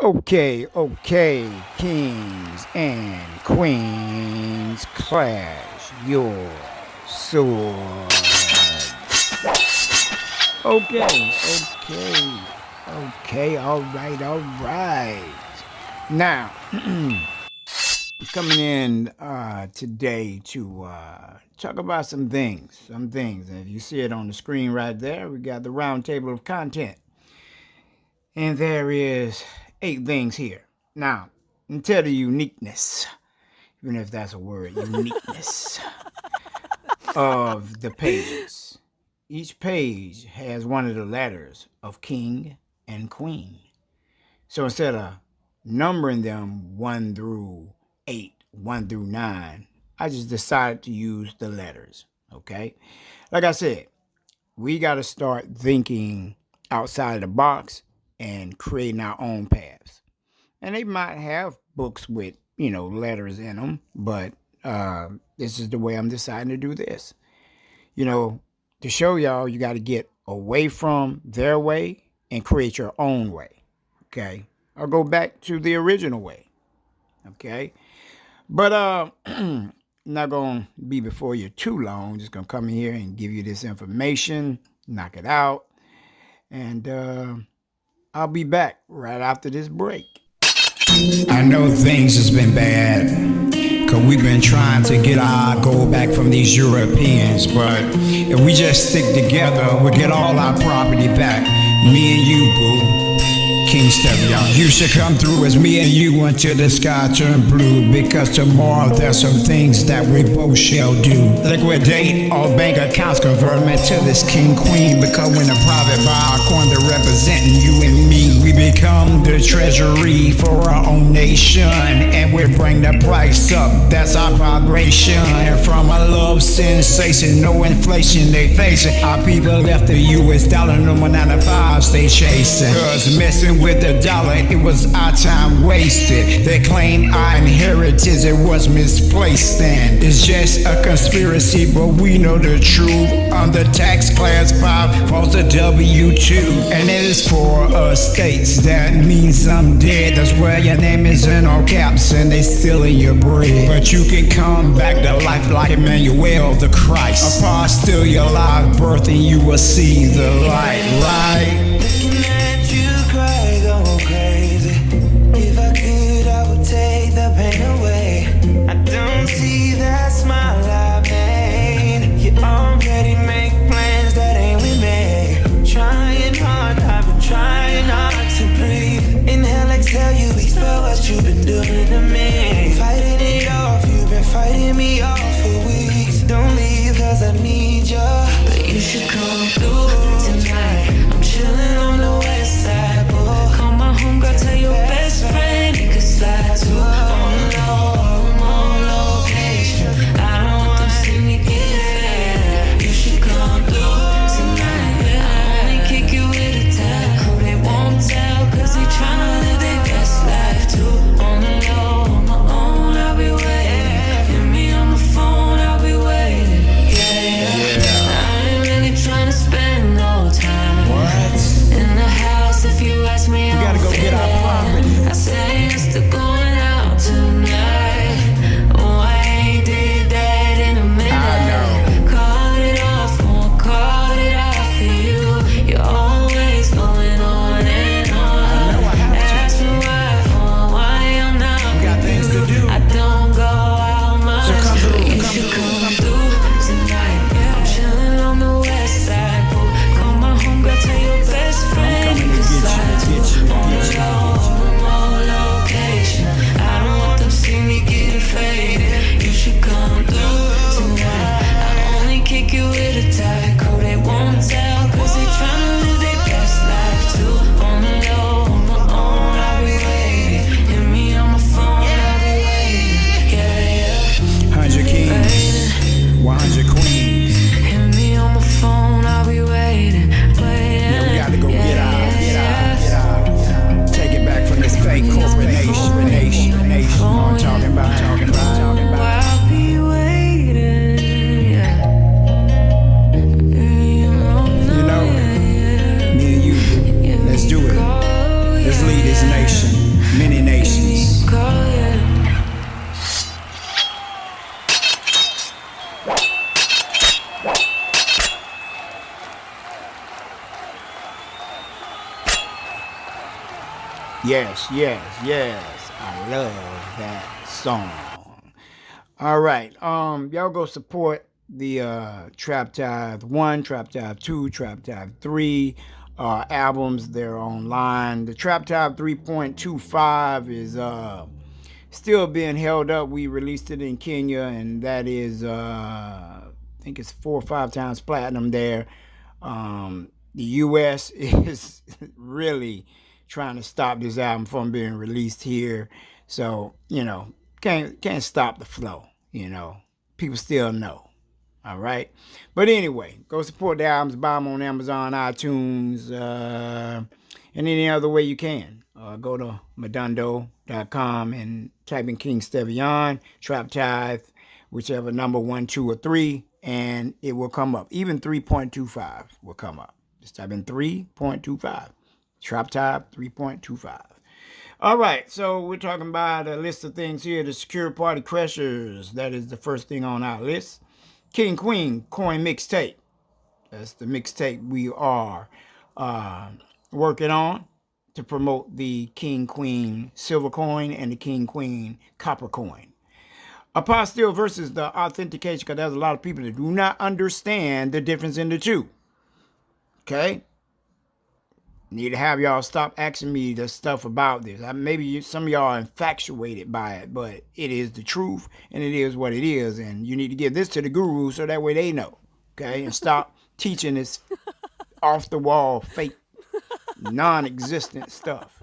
Okay, kings and queens, clash your swords. Okay, all right. Now, coming in today to talk about some things. And if you see it on the screen right there, we got the round table of content. And there is 8 things here. Now, until the uniqueness, even if that's a word, uniqueness of the pages. Each page has one of the letters of king and queen. So instead of numbering them 1 through 8, 1 through 9, I just decided to use the letters, okay? Like I said, we got to start thinking outside of the box and creating our own paths. And they might have books with, letters in them, but this is the way I'm deciding to do this. To show y'all, you got to get away from their way and create your own way, okay? Or go back to the original way, okay? But I'm not going to be before you too long. Just going to come in here and give you this information, knock it out, and I'll be back right after this break. I know things has been bad, because we've been trying to get our gold back from these Europeans, but if we just stick together, we'll get all our property back. Me and you, boo. King Stevian, you should come through as me and you until the sky turn blue, because tomorrow there's some things that we both shall do. Liquidate all bank accounts, convert them into this king queen, because when the private buy our coin, they're representing you and me. We become the treasury for our own nation, and we bring the price up, that's our vibration. And from a love sensation, no inflation they facing, our people left the US dollar, number 9 to 5 stay chasing. Cause messing with the dollar, it was our time wasted. They claim our inheritance, it was misplaced, and it's just a conspiracy, but we know the truth. On the tax class 5 falls the W2, and it is for us states. That means I'm dead. That's where your name is in all caps, and they stealing your bread. But you can come back to life like Emmanuel the Christ. Apostille your live birth, and you will see the light, right? Tell you, expel what you've been doing to me. Fighting it off, you've been fighting me off for weeks. Don't leave cause I need you, but you should come through tonight. I'm chilling on the west side, boy. Call my homegirl, tell your best friend you can slide to. On the low, I'm on location. I don't want them see me get fed. You should come through tonight. I only kick you with a tap. They won't tell cause they tryna live their best life too. On the low, on my own, I'll be waiting. Hit me on the phone, I'll be waiting. Yeah. I ain't really tryna spend Yes, yes, yes. I love that song. All right. Y'all go support the Trap Tithe 1, Trap Tithe 2, Trap Tithe 3 albums. They're online. The Trap Tithe 3.25 is still being held up. We released it in Kenya, and that is I think it's 4 or 5 times platinum there. The US is really trying to stop this album from being released here. So, can't stop the flow, People still know. All right. But anyway, go support the albums, buy them on Amazon, iTunes, and any other way you can. Go to Madundo.com and type in King Stevian, Trap Tithe, whichever number 1, 2, or 3, and it will come up. Even 3.25 will come up. Just type in 3.25. Trap Tithe 3.25. All right, so we're talking about a list of things here. The Secured Party Creditor, that is the first thing on our list. King Queen Coin Mixtape. That's the mixtape we are working on to promote the King Queen Silver Coin and the King Queen Copper Coin. Apostille versus the Authentication, because there's a lot of people that do not understand the difference in the two. Okay? Need to have y'all stop asking me the stuff about this. Maybe some of y'all are infatuated by it, but it is the truth, and it is what it is. And you need to give this to the guru so that way they know. Okay? And stop teaching this off-the-wall, fake, non-existent stuff.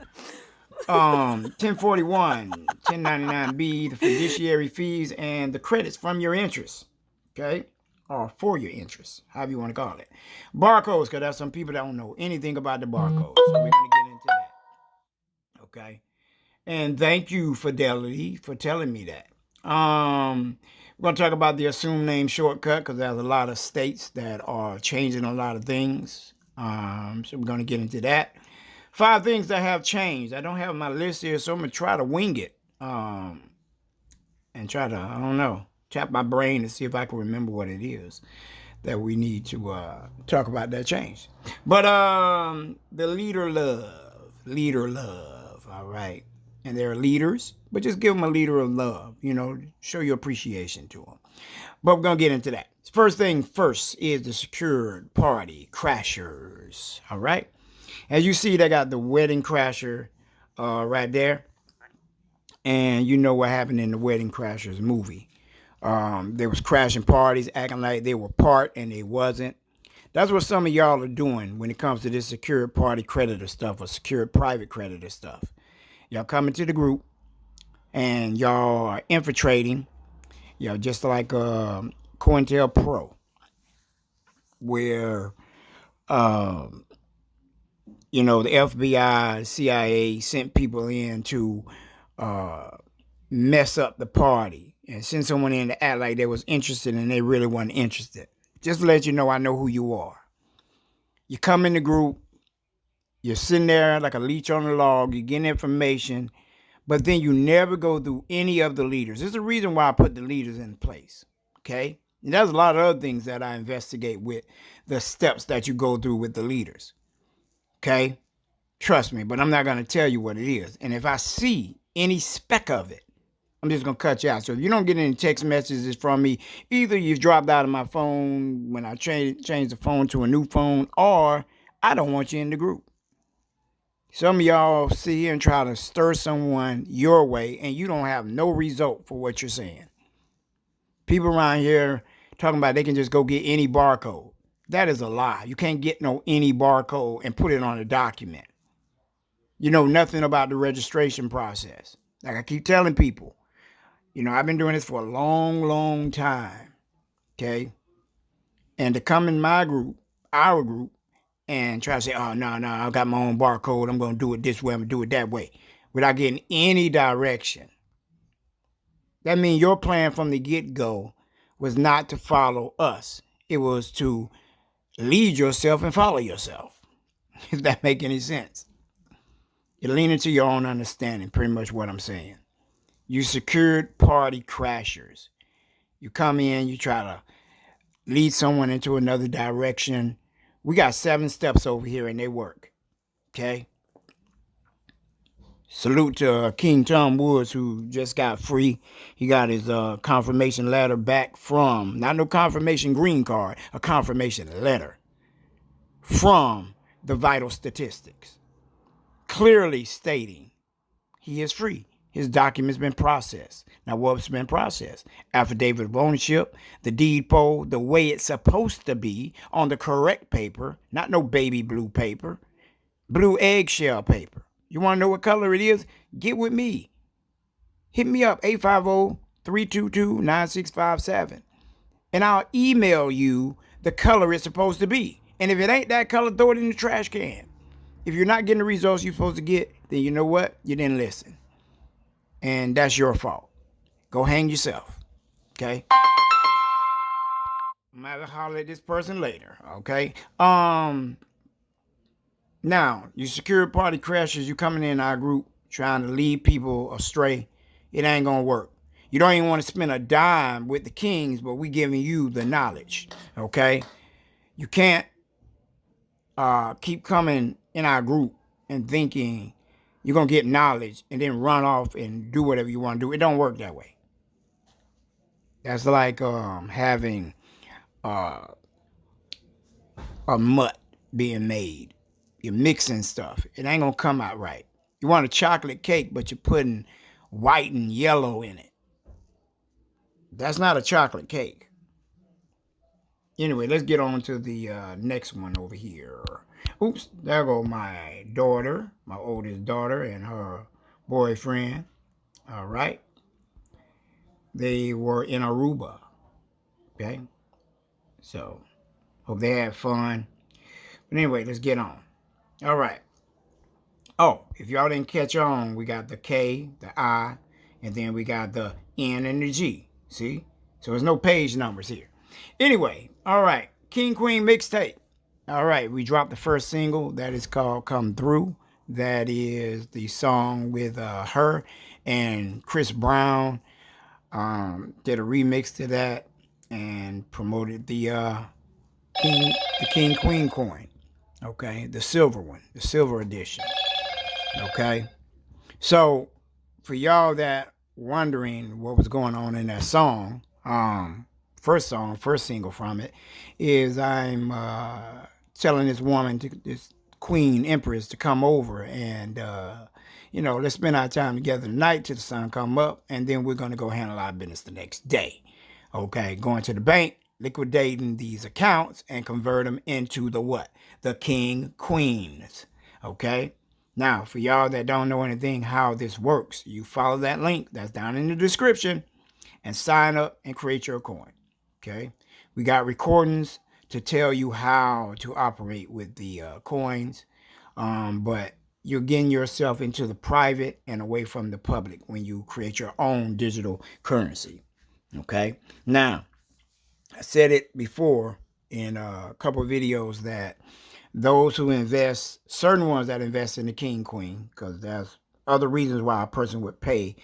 1041, 1099B, the fiduciary fees, and the credits from your interest. Okay? Or for your interest, however you want to call it. Barcodes, because there's some people that don't know anything about the barcodes. So we're going to get into that. Okay? And thank you, Fidelity, for telling me that. We're going to talk about the assumed name shortcut, because there's a lot of states that are changing a lot of things. So we're going to get into that. 5 things that have changed. I don't have my list here, so I'm going to try to wing it. And try to, tap my brain to see if I can remember what it is that we need to talk about that change. But the leader love, all right. And they're leaders, but just give them a leader of love, show your appreciation to them. But we're going to get into that. First thing first is the Secured Party Crashers, all right. As you see, they got the Wedding Crasher right there. And you know what happened in the Wedding Crashers movie. They was crashing parties, acting like they were part and they wasn't. That's what some of y'all are doing when it comes to this Secured Party Creditor stuff or Secured Private Creditor stuff. Y'all coming to the group and y'all are infiltrating, just like COINTELPRO, where, the FBI, CIA sent people in to mess up the party and send someone in to act like they was interested and they really wasn't interested. Just to let you know, I know who you are. You come in the group, you're sitting there like a leech on a log, you get information, but then you never go through any of the leaders. There's a reason why I put the leaders in place, okay? And there's a lot of other things that I investigate with the steps that you go through with the leaders, okay? Trust me, but I'm not going to tell you what it is. And if I see any speck of it, I'm just going to cut you out. So if you don't get any text messages from me, either you've dropped out of my phone when I changed the phone to a new phone, or I don't want you in the group. Some of y'all sit here and try to stir someone your way, and you don't have no result for what you're saying. People around here talking about they can just go get any barcode. That is a lie. You can't get any barcode and put it on a document. You know nothing about the registration process. Like I keep telling people, I've been doing this for a long, long time, okay? And to come in my group, our group, and try to say, oh, no, I got my own barcode. I'm going to do it this way. I'm going to do it that way, without getting any direction. That means your plan from the get-go was not to follow us. It was to lead yourself and follow yourself, if that make any sense. You lean into your own understanding, pretty much what I'm saying. You Secured Party Crashers. You come in, you try to lead someone into another direction. We got 7 steps over here and they work, okay? Salute to King Tom Woods, who just got free. He got his confirmation letter back from, not no confirmation green card, a confirmation letter from the vital statistics, clearly stating he is free. His document's been processed. Now, what's been processed? Affidavit of ownership, the deed poll, the way it's supposed to be on the correct paper, not no baby blue paper, blue eggshell paper. You want to know what color it is? Get with me. Hit me up, 850-322-9657. And I'll email you the color it's supposed to be. And if it ain't that color, throw it in the trash can. If you're not getting the results you're supposed to get, then you know what? You didn't listen. And that's your fault. Go hang yourself. Okay? I might holler at this person later. Okay? Now, you secured party crashers, you coming in our group trying to lead people astray. It ain't gonna work. You don't even want to spend a dime with the kings, but we giving you the knowledge. Okay? You can't keep coming in our group and thinking you're going to get knowledge and then run off and do whatever you want to do. It don't work that way. That's like having a mutt being made. You're mixing stuff. It ain't going to come out right. You want a chocolate cake, but you're putting white and yellow in it. That's not a chocolate cake. Anyway, let's get on to the next one over here. Oops, there go my daughter, my oldest daughter, and her boyfriend. All right. They were in Aruba. Okay. So, hope they had fun. But anyway, let's get on. All right. Oh, if y'all didn't catch on, we got the K, the I, and then we got the N and the G. See? So there's no page numbers here. Anyway, all right. King Queen mixtape. All right, we dropped the first single that is called Come Through. That is the song with her and Chris Brown. Did a remix to that and promoted the King Queen coin. Okay, the silver one, the silver edition. Okay, so for y'all that wondering what was going on in that song, first single from it is I'm telling this woman, this queen empress, to come over and let's spend our time together tonight till the sun come up, and then we're going to go handle our business the next day. Okay, going to the bank, liquidating these accounts and convert them into the what? The king queens. Okay, now for y'all that don't know anything how this works, you follow that link that's down in the description and sign up and create your coin. Okay, we got recordings to tell you how to operate with the coins, but you're getting yourself into the private and away from the public when you create your own digital currency. Okay, now I said it before in a couple of videos that those who invest, certain ones that invest in the king queen, because there's other reasons why a person would pay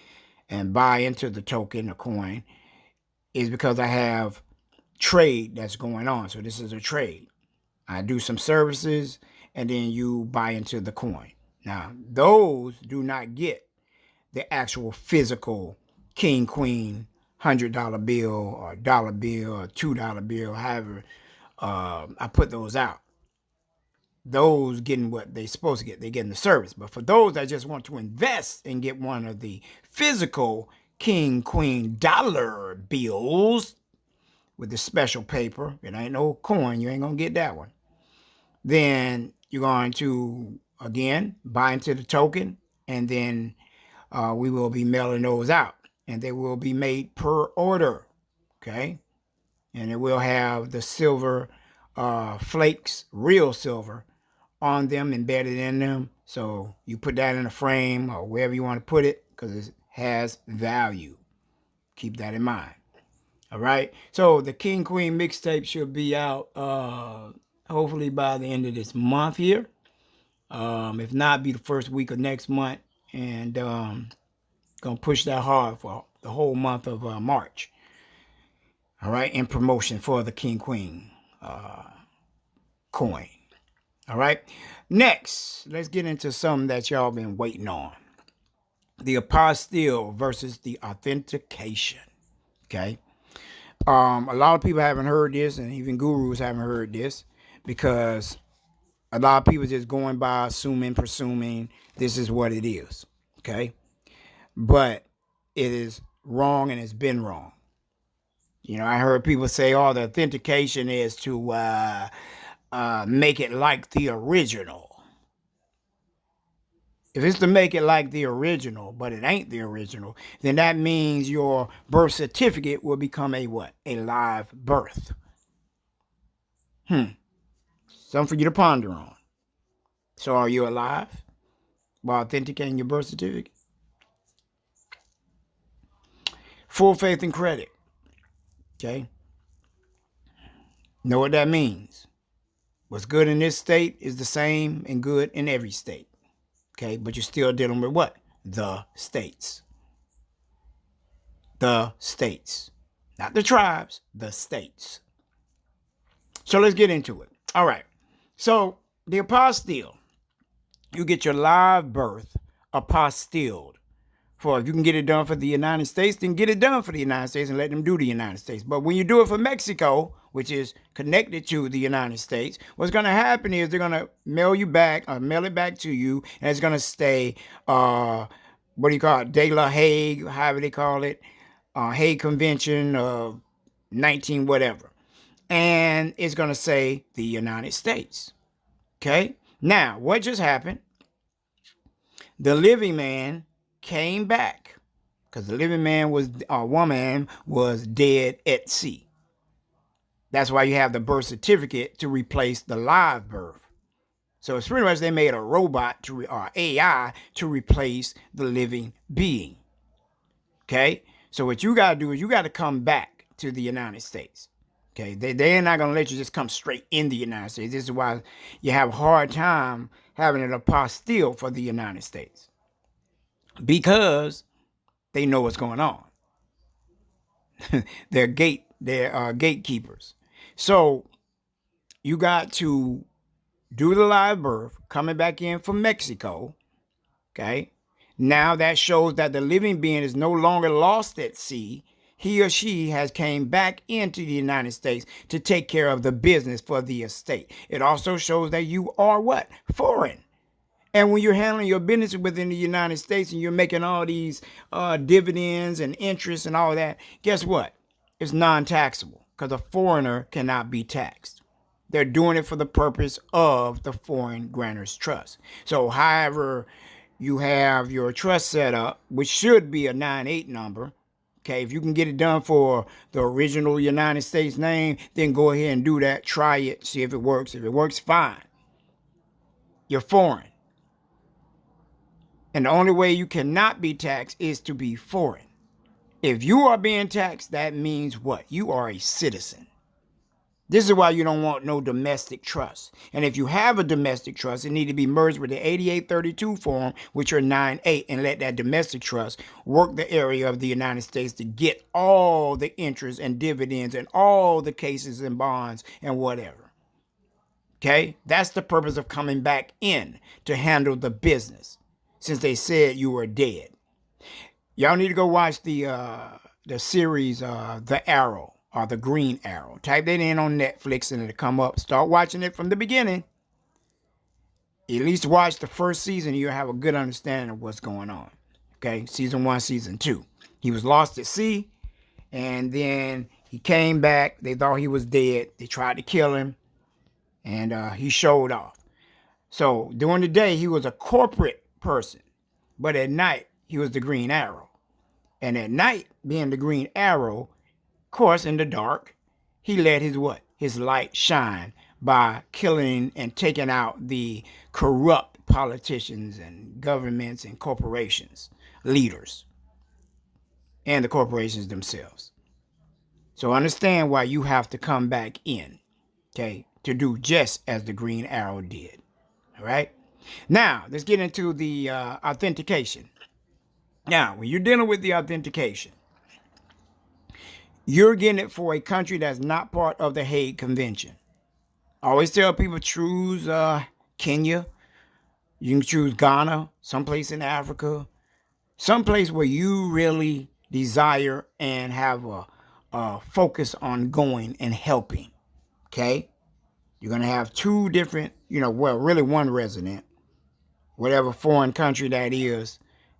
and buy into the token, the coin, is because I have trade that's going on. So this is a trade. I do some services and then you buy into the coin. Now, those do not get the actual physical king queen $100 bill or dollar bill or $2 bill, however I put those out. Those getting what they're supposed to get. They're getting the service. But for those that just want to invest and get one of the physical king queen dollar bills with the special paper, it ain't no coin, you ain't gonna get that one, then you're going to again buy into the token, and then we will be mailing those out, and they will be made per order. Okay, and it will have the silver flakes, real silver, on them, embedded in them. So you put that in a frame or wherever you want to put it, because it has value. Keep that in mind. All right. So the King Queen mixtape should be out hopefully by the end of this month here. If not, be the first week of next month, and gonna push that hard for the whole month of March. All right, in promotion for the King Queen coin. All right, next, let's get into something that y'all been waiting on. the apostille versus the authentication. Okay. A lot of people haven't heard this, and even gurus haven't heard this, because a lot of people just going by presuming this is what it is. Okay. But it is wrong, and it's been wrong. You know, I heard people say, "Oh, the authentication is to make it like the original." If it's to make it like the original, but it ain't the original, then that means your birth certificate will become a what? A live birth. Something for you to ponder on. So are you alive by authenticating your birth certificate? Full faith and credit. Okay. Know what that means. What's good in this state is the same and good in every state. Okay, but you're still dealing with what? The states. The states. Not the tribes, the states. So let's get into it. All right. So the apostille, you get your live birth apostilled. For if you can get it done for the United States, then get it done for the United States and let them do the United States. But when you do it for Mexico, which is connected to the United States, what's going to happen is they're going to mail it back to you, and it's going to stay, what do you call it, De La Hague, however they call it, Hague Convention of 19 whatever. And it's going to say the United States. Okay? Now, what just happened? The living man came back, because the living man woman was dead at sea. That's why you have the birth certificate to replace the live birth. So it's pretty much they made a robot or AI to replace the living being. Okay, so what you gotta do is you gotta come back to the United States. Okay, they're not gonna let you just come straight in the United States. This is why you have a hard time having an apostille for the United States, because they know what's going on. They're gatekeepers. So you got to do the live birth coming back in from Mexico. Okay. Now that shows that the living being is no longer lost at sea. He or she has came back into the United States to take care of the business for the estate. It also shows that you are what? Foreign. And when you're handling your business within the United States and you're making all these dividends and interest and all that, guess what? It's non-taxable, because a foreigner cannot be taxed. They're doing it for the purpose of the foreign grantor's trust. So however you have your trust set up, which should be a 9-8 number, okay, if you can get it done for the original United States name, then go ahead and do that. Try it, see if it works. If it works, fine. You're foreign. And the only way you cannot be taxed is to be foreign. If you are being taxed, that means what? You are a citizen. This is why you don't want no domestic trust. And if you have a domestic trust, it needs to be merged with the 8832 form, which are 9-8, and let that domestic trust work the area of the United States to get all the interest and dividends and all the cases and bonds and whatever. Okay? That's the purpose of coming back in, to handle the business, since they said you were dead. Y'all need to go watch the series The Arrow, or The Green Arrow. Type that in on Netflix and it'll come up. Start watching it from the beginning. At least watch the first season. You'll have a good understanding of what's going on. Okay, season 1, season 2. He was lost at sea, and then he came back. They thought he was dead. They tried to kill him, and he showed off. So during the day, he was a corporate person, but at night, he was the Green Arrow. And at night, being the Green Arrow, of course, in the dark, he let his what? His light shine by killing and taking out the corrupt politicians and governments and corporations, leaders, and the corporations themselves. So understand why you have to come back in, okay, to do just as the Green Arrow did. All right. Now, let's get into the authentication. Now, when you're dealing with the authentication, you're getting it for a country that's not part of the Hague Convention. I always tell people choose Kenya. You can choose Ghana, someplace in Africa, Someplace where you really desire and have a focus on going and helping. Okay? You're going to have two different, well, really one resident, whatever foreign country that is,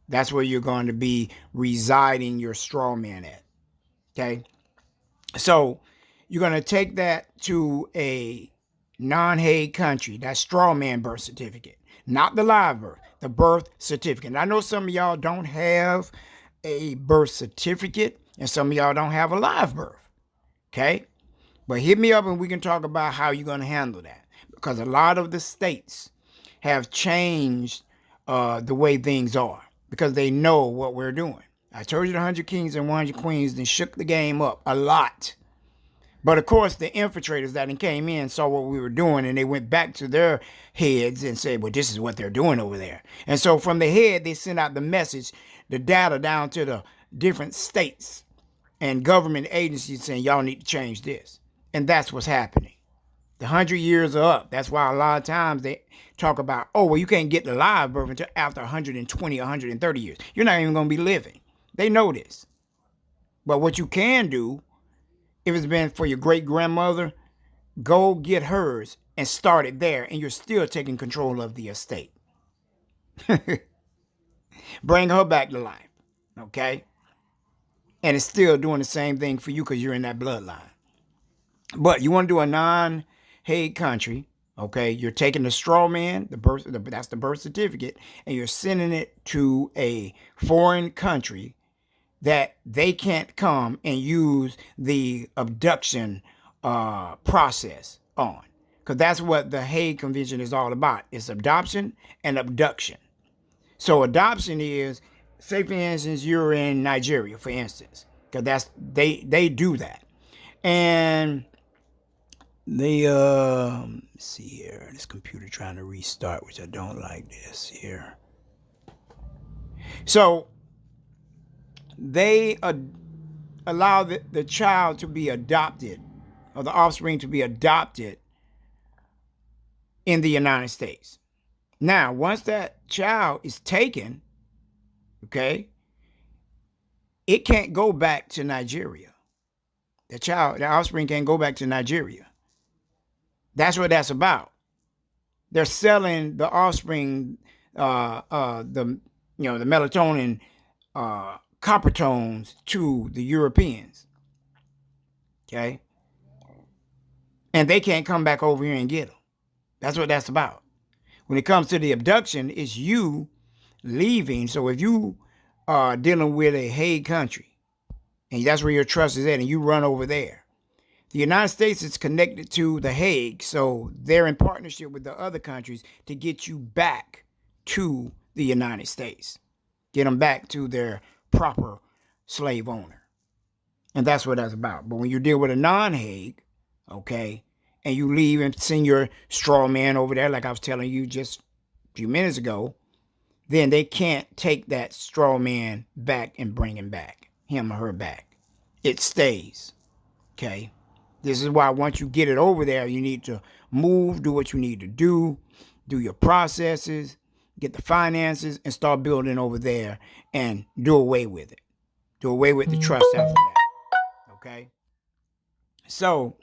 that's where you're going to be residing your straw man at. Okay? So you're going to take that to a non-Hague country, that straw man birth certificate, not the live birth, the birth certificate. And I know some of y'all don't have a birth certificate and some of y'all don't have a live birth. Okay? But hit me up and we can talk about how you're going to handle that. Because a lot of the states have changed the way things are because they know what we're doing. I told you the 100 Kings and 100 Queens then shook the game up a lot. But of course, the infiltrators that came in saw what we were doing and they went back to their heads and said, well, this is what they're doing over there. And so from the head, they sent out the message, the data down to the different states and government agencies saying, y'all need to change this. And that's what's happening. The 100 years are up. That's why a lot of times they talk about, oh, well, you can't get the live birth until after 120, 130 years. You're not even going to be living. They know this. But what you can do, if it's been for your great-grandmother, go get hers and start it there, and you're still taking control of the estate. Bring her back to life, okay? And it's still doing the same thing for you because you're in that bloodline. But you want to do a non-Hague country, okay? You're taking the straw man, that's the birth certificate, and you're sending it to a foreign country that they can't come and use the abduction process on. Because that's what the Hague Convention is all about. It's adoption and abduction. So adoption is, say for instance, you're in Nigeria, for instance. Because they do that. And they, let's see here. This computer trying to restart, which I don't like this here. So they allow the child to be adopted, or the offspring to be adopted in the United States. Now, once that child is taken, okay, it can't go back to Nigeria. The offspring can't go back to Nigeria. That's what that's about. They're selling the offspring, the melatonin, copper tones to the Europeans. Okay? And they can't come back over here and get them. That's what that's about. When it comes to the abduction, it's you leaving. So if you are dealing with a Hague country, and that's where your trust is at, and you run over there, the United States is connected to the Hague, so they're in partnership with the other countries to get you back to the United States. Get them back to their proper slave owner. And that's what that's about. But when you deal with a non-Hague, okay, and you leave and send your straw man over there, like I was telling you just a few minutes ago, then they can't take that straw man back and bring him back, him or her back. It stays, okay? This is why once you get it over there, you need to move, do what you need to do your processes, get the finances, and start building over there and do away with it. Do away with the trust after that. Okay? So,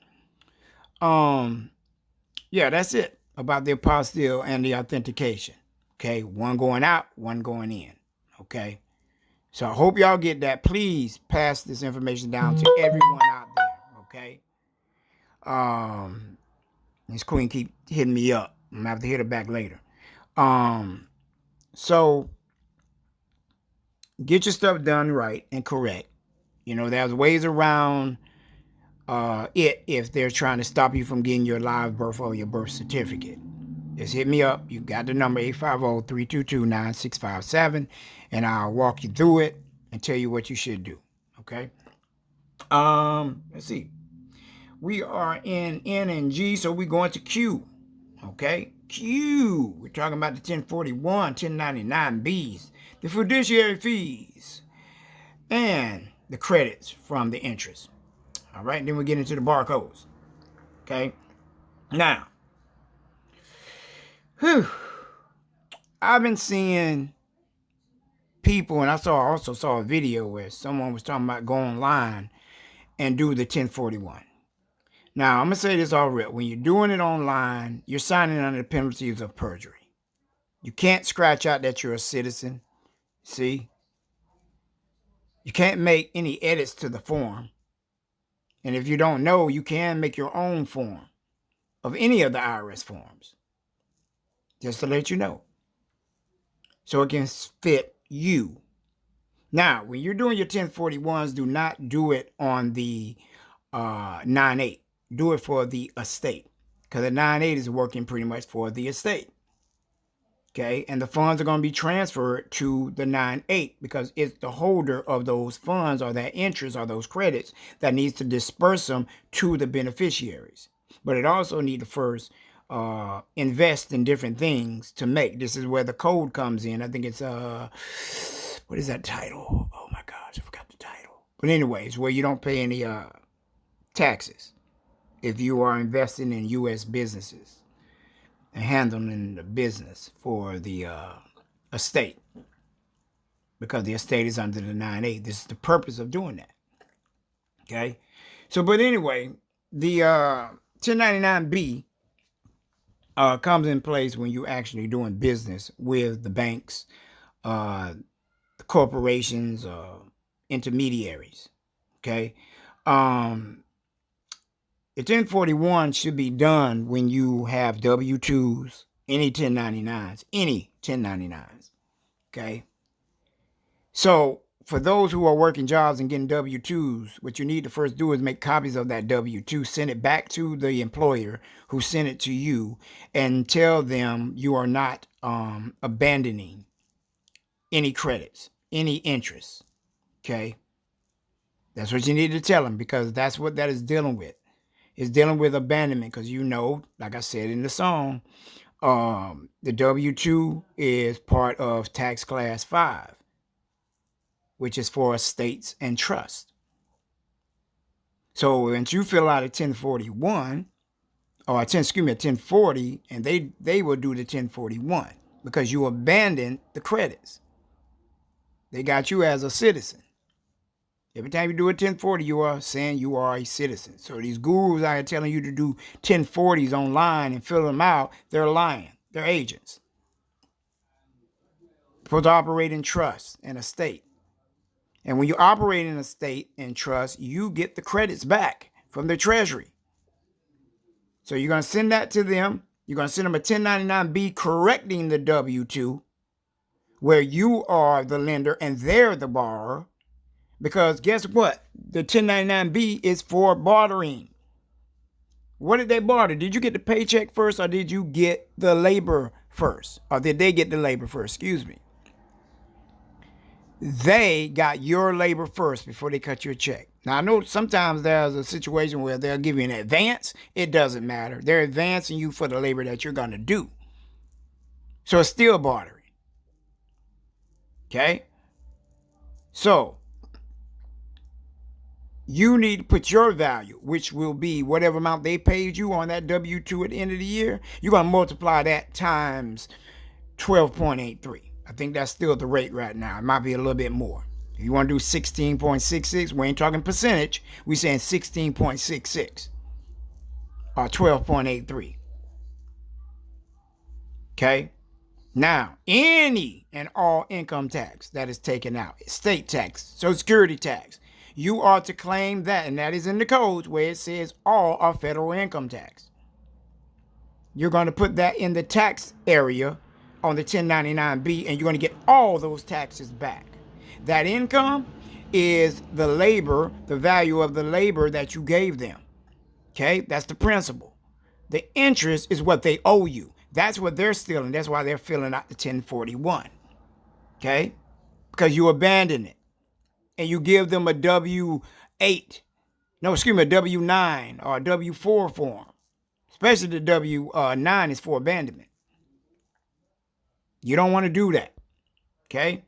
yeah, that's it about the apostille and the authentication. Okay? One going out, one going in. Okay? So I hope y'all get that. Please pass this information down to everyone out there. Okay? This queen keep hitting me up. I'm gonna have to hit her back later. So get your stuff done right and correct. There's ways around it if they're trying to stop you from getting your live birth or your birth certificate. Just hit me up. You got the number 850-322-9657, and I'll walk you through it and tell you what you should do. Okay. Let's see. We are in N and G, so we're going to Q. Okay, Q. We're talking about the 1041, 1099Bs, the fiduciary fees, and the credits from the interest. All right, then we get into the barcodes. Okay, now, I've been seeing people, and I also saw a video where someone was talking about go online and do the 1041. Now, I'm going to say this already. When you're doing it online, you're signing under the penalties of perjury. You can't scratch out that you're a citizen. See? You can't make any edits to the form. And if you don't know, you can make your own form of any of the IRS forms. Just to let you know. So it can fit you. Now, when you're doing your 1041s, do not do it on the 9/8. Do it for the estate. Because the 9/8 is working pretty much for the estate. Okay, and the funds are going to be transferred to the 9/8 because it's the holder of those funds or that interest or those credits that needs to disperse them to the beneficiaries. But it also needs to first invest in different things to make. This is where the code comes in. I think it's what is that title? Oh my gosh, I forgot the title. But anyways, where you don't pay any taxes if you are investing in U.S. businesses and handling the business for the estate, because the estate is under the 9/8. This is the purpose of doing that. Okay, so but anyway, the 1099B comes in place when you're actually doing business with the banks, the corporations, intermediaries. Okay, the 1041 should be done when you have W-2s, any 1099s, okay? So for those who are working jobs and getting W-2s, what you need to first do is make copies of that W-2, send it back to the employer who sent it to you, and tell them you are not abandoning any credits, any interest, okay? That's what you need to tell them, because that's what that is dealing with. It's dealing with abandonment, because you know, like I said in the song, the W-2 is part of tax class 5, which is for estates and trust. So once you fill out a 1041, or a 1040, and they will do the 1041 because you abandoned the credits. They got you as a citizen. Every time you do a 1040, you are saying you are a citizen. So these gurus out here telling you to do 1040s online and fill them out, they're lying. They're agents. Supposed to operate in trust and estate. And when you operate in estate and trust, you get the credits back from the treasury. So you're going to send that to them. You're going to send them a 1099B correcting the W-2, where you are the lender and they're the borrower. Because guess what? The 1099B is for bartering. What did they barter? Did you get the paycheck first, or did you get the labor first? Or did they get the labor first? Excuse me. They got your labor first before they cut you a check. Now, I know sometimes there's a situation where they'll give you an advance. It doesn't matter. They're advancing you for the labor that you're going to do. So it's still bartering. Okay? So you need to put your value, which will be whatever amount they paid you on that W-2 at the end of the year. You're going to multiply that times 12.83. I think that's still the rate right now. It might be a little bit more. If you want to do 16.66, we ain't talking percentage. We're saying 16.66 or 12.83. Okay? Now, any and all income tax that is taken out, state tax, Social Security tax, you are to claim that, and that is in the codes where it says all are federal income tax. You're going to put that in the tax area on the 1099B, and you're going to get all those taxes back. That income is the labor, the value of the labor that you gave them. Okay, that's the principal. The interest is what they owe you. That's what they're stealing. That's why they're filling out the 1041. Okay, because you abandon it. And you give them a W-8, no, excuse me, a W-9 or a W-4 form. Especially the W-9 is for abandonment. You don't want to do that, okay?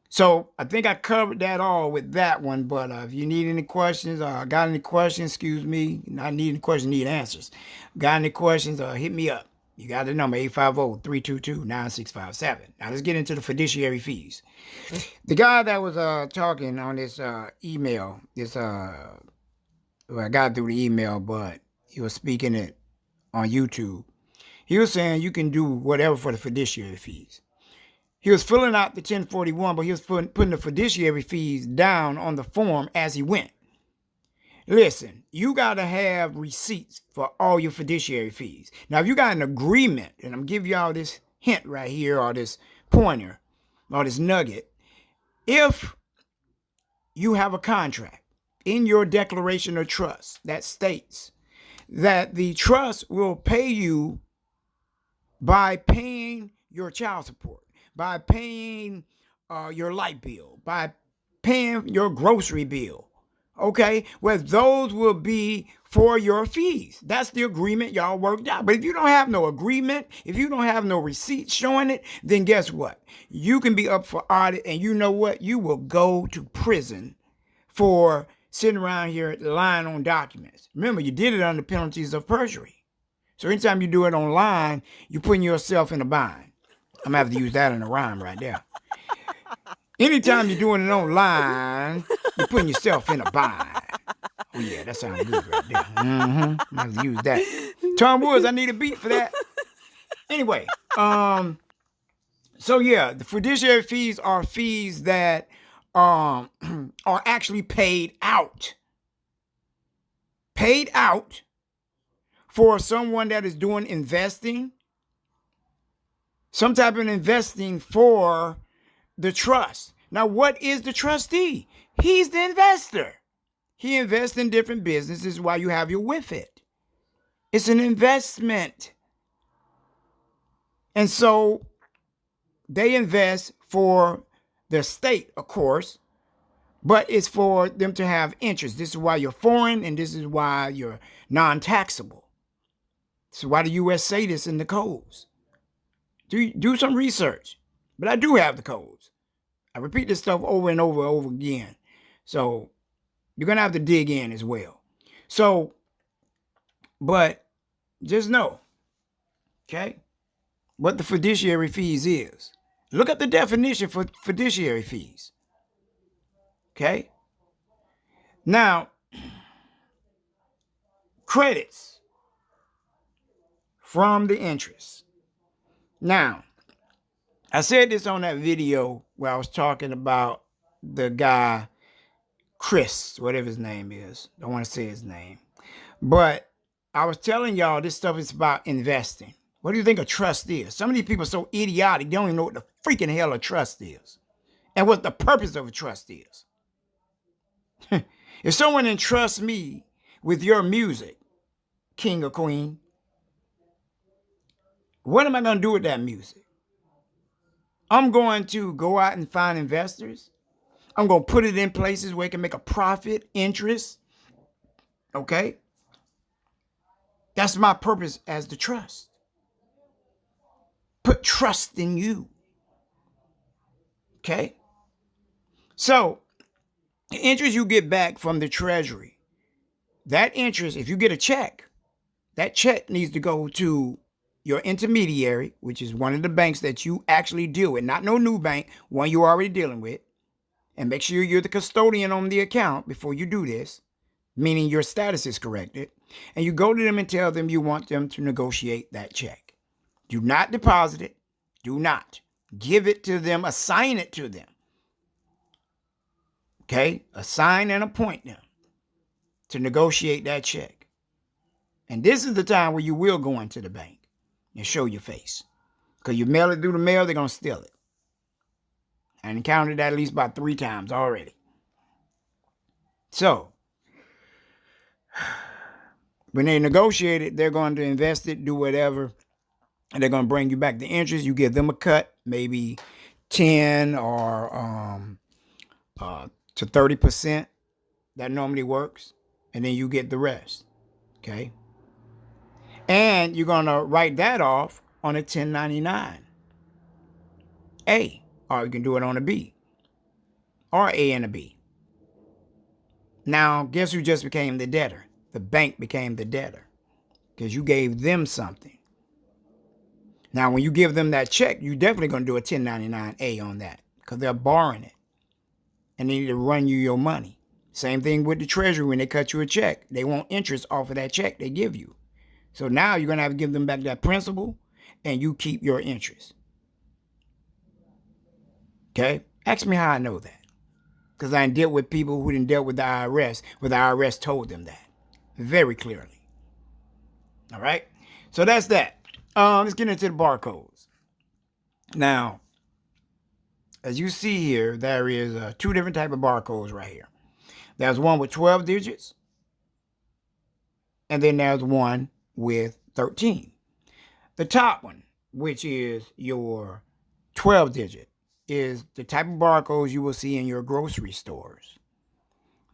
So I think I covered that all with that one, but if you need any questions, got any questions, excuse me, not need any questions, need answers. Got any questions, hit me up. You got the number 850-322-9657. Now let's get into the fiduciary fees. The guy that was talking on this email, I got through the email, but he was speaking it on YouTube. He was saying you can do whatever for the fiduciary fees. He was filling out the 1041, but he was putting the fiduciary fees down on the form as he went. Listen, you got to have receipts for all your fiduciary fees. Now, if you got an agreement, and I'm giving y'all this hint right here, or this pointer, or this nugget, if you have a contract in your declaration of trust that states that the trust will pay you by paying your child support, by paying your light bill, by paying your grocery bill, okay, well, those will be for your fees. That's the agreement y'all worked out. But if you don't have no agreement, if you don't have no receipts showing it, then guess what? You can be up for audit, and you know what? You will go to prison for sitting around here lying on documents. Remember, you did it under penalties of perjury. So anytime you do it online, you're putting yourself in a bind. I'm going to have to use that in a rhyme right there. Anytime you're doing it online, you're putting yourself in a bind. Oh, yeah, that sounds good right there. I'm going to use that. Tom Woods, I need a beat for that. Anyway, so yeah, the fiduciary fees are fees that are actually paid out. Paid out for someone that is doing investing, some type of investing for the trust. Now, what is the trustee? He's the investor. He invests in different businesses while you have your with it. It's an investment. And so they invest for the state, of course, but it's for them to have interest. This is why you're foreign, and this is why you're non-taxable. This is why the U.S. say this in the codes. Do some research. But I do have the codes. I repeat this stuff over and over again. So you're going to have to dig in as well. So, but just know, okay, what the fiduciary fees is. Look up the definition for fiduciary fees. Okay? Now, credits from the interest. Now, I said this on that video where I was talking about the guy, Chris, whatever his name is. Don't want to say his name. But I was telling y'all this stuff is about investing. What do you think a trust is? Some of these people are so idiotic, they don't even know what the freaking hell a trust is. And what the purpose of a trust is. If someone entrusts me with your music, king or queen, what am I going to do with that music? I'm going to go out and find investors. I'm going to put it in places where it can make a profit, interest. Okay? That's my purpose as the trust. Put trust in you. Okay? So, the interest you get back from the Treasury, that interest, if you get a check, that check needs to go to your intermediary, which is one of the banks that you actually deal with, not no new bank, one you're already dealing with. And make sure you're the custodian on the account before you do this, meaning your status is corrected. And you go to them and tell them you want them to negotiate that check. Do not deposit it. Do not. Give it to them. Assign it to them. Okay? Assign and appoint them to negotiate that check. And this is the time where you will go into the bank and show your face. Because you mail it through the mail, they're going to steal it. I encountered that at least about 3 times already. So, when they negotiate it, they're going to invest it, do whatever, and they're going to bring you back the interest. You give them a cut, maybe 10 or to 30%. That normally works. And then you get the rest. Okay? And you're going to write that off on a 1099. A. Or you can do it on a B. Or A and a B. Now, guess who just became the debtor? The bank became the debtor. Because you gave them something. Now, when you give them that check, you're definitely going to do a 1099-A on that because they're borrowing it and they need to run you your money. Same thing with the Treasury when they cut you a check. They want interest off of that check they give you. So now you're going to have to give them back that principal and you keep your interest. Okay? Ask me how I know that. Because I dealt with people who didn't deal with the IRS, where the IRS told them that very clearly. All right? So that's that. Let's get into the barcodes. Now, as you see here, there is two different type of barcodes right here. There's one with 12 digits, and then there's one with 13. The top one, which is your 12 digit, is the type of barcodes you will see in your grocery stores.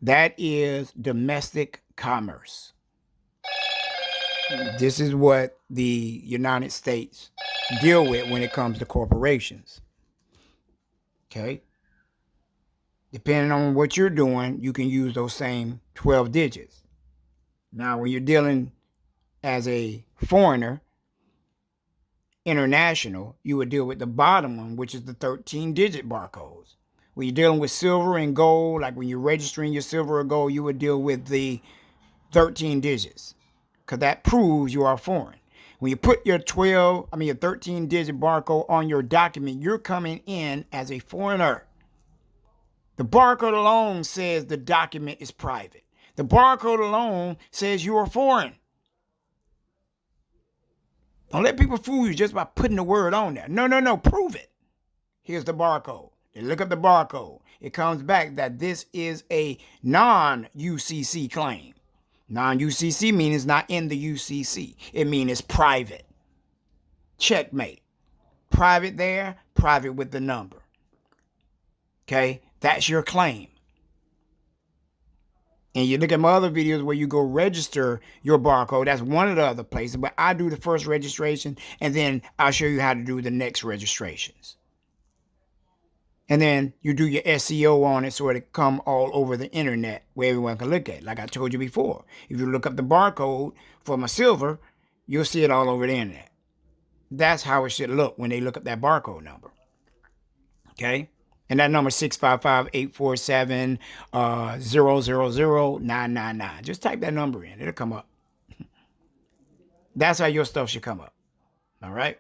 That is domestic commerce. This is what the United States deal with when it comes to corporations. Okay? Depending on what you're doing, you can use those same 12 digits. Now, when you're dealing as a foreigner, international, you would deal with the bottom one, which is the 13-digit barcodes. When you're dealing with silver and gold, like when you're registering your silver or gold, you would deal with the 13 digits because that proves you are foreign. When you put your 13-digit barcode on your document, you're coming in as a foreigner. The barcode alone says the document is private. The barcode alone says you are foreign. Don't let people fool you just by putting the word on there. No. Prove it. Here's the barcode. They look up the barcode. It comes back that this is a non-UCC claim. Non-UCC means it's not in the UCC. It means it's private. Checkmate. Private there, private with the number. Okay? That's your claim. And you look at my other videos where you go register your barcode. That's one of the other places. But I do the first registration, and then I'll show you how to do the next registrations. And then you do your SEO on it so it come all over the internet where everyone can look at it. Like I told you before, if you look up the barcode for my silver, you'll see it all over the internet. That's how it should look when they look up that barcode number. Okay? And that number is 655-847-000999. Just type that number in. It'll come up. That's how your stuff should come up. All right?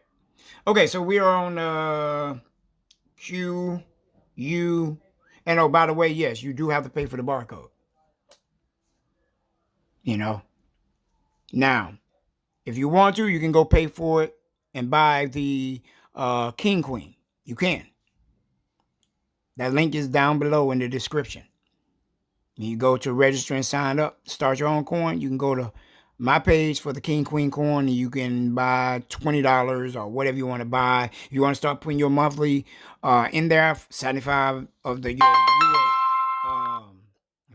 Okay, so we are on Q, U, and oh, by the way, yes, you do have to pay for the barcode. You know? Now, if you want to, you can go pay for it and buy the King Queen. You can. That link is down below in the description. When you go to register and sign up, start your own coin, you can go to my page for the King Queen coin, and you can buy $20 or whatever you want to buy. If you want to start putting your monthly in there, 75 of the US,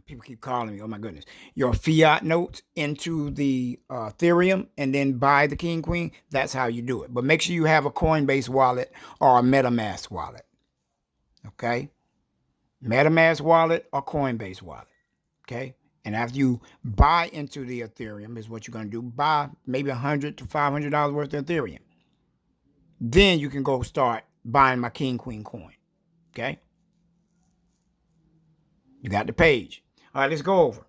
people keep calling me, oh my goodness, your fiat notes into the Ethereum and then buy the King Queen, that's how you do it. But make sure you have a Coinbase wallet or a MetaMask wallet. Okay? MetaMask wallet or Coinbase wallet. Okay? And after you buy into the Ethereum is what you're going to do. Buy maybe $100 to $500 worth of Ethereum. Then you can go start buying my King Queen coin. Okay? You got the page. All right, let's go over.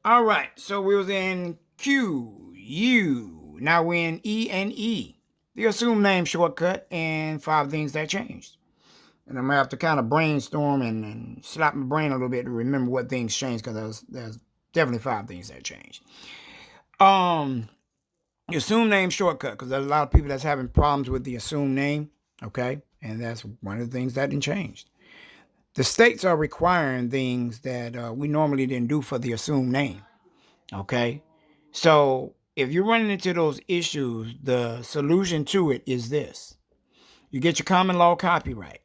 All right, so we was in Q, U. Now we're in E and E. The assumed name shortcut and 5 things that changed. And I'm going to have to kind of brainstorm and slap my brain a little bit to remember what things changed, because there's definitely 5 things that changed. The assumed name shortcut, because there's a lot of people that's having problems with the assumed name, okay? And that's one of the things that didn't change. The states are requiring things that we normally didn't do for the assumed name, okay? So if you're running into those issues, the solution to it is this. You get your common law copyright.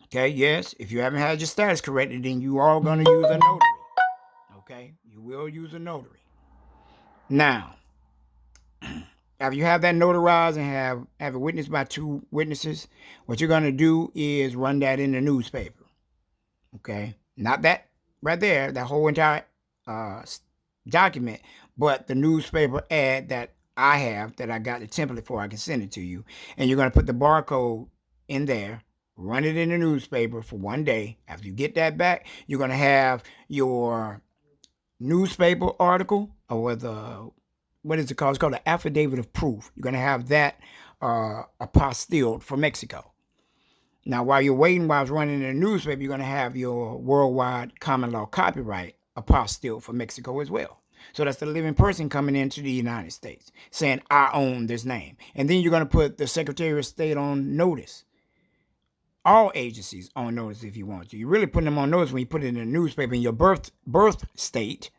Okay, yes, if you haven't had your status corrected, then you are going to use a notary. Okay, you will use a notary. Now, after you have that notarized and have it witnessed by 2 witnesses, what you're going to do is run that in the newspaper. Okay, not that right there, that whole entire document, but the newspaper ad that I have that I got the template for. I can send it to you. And you're going to put the barcode in there, run it in the newspaper for 1 day. After you get that back, you're going to have your newspaper article, or what is it called? It's called the affidavit of proof. You're going to have that apostilled for Mexico. Now, while you're waiting, while it's running in the newspaper, you're going to have your worldwide common law copyright apostille for Mexico as well. So that's the living person coming into the United States saying, I own this name. And then you're going to put the Secretary of State on notice. All agencies on notice if you want to. You're really putting them on notice when you put it in the newspaper in your birth state,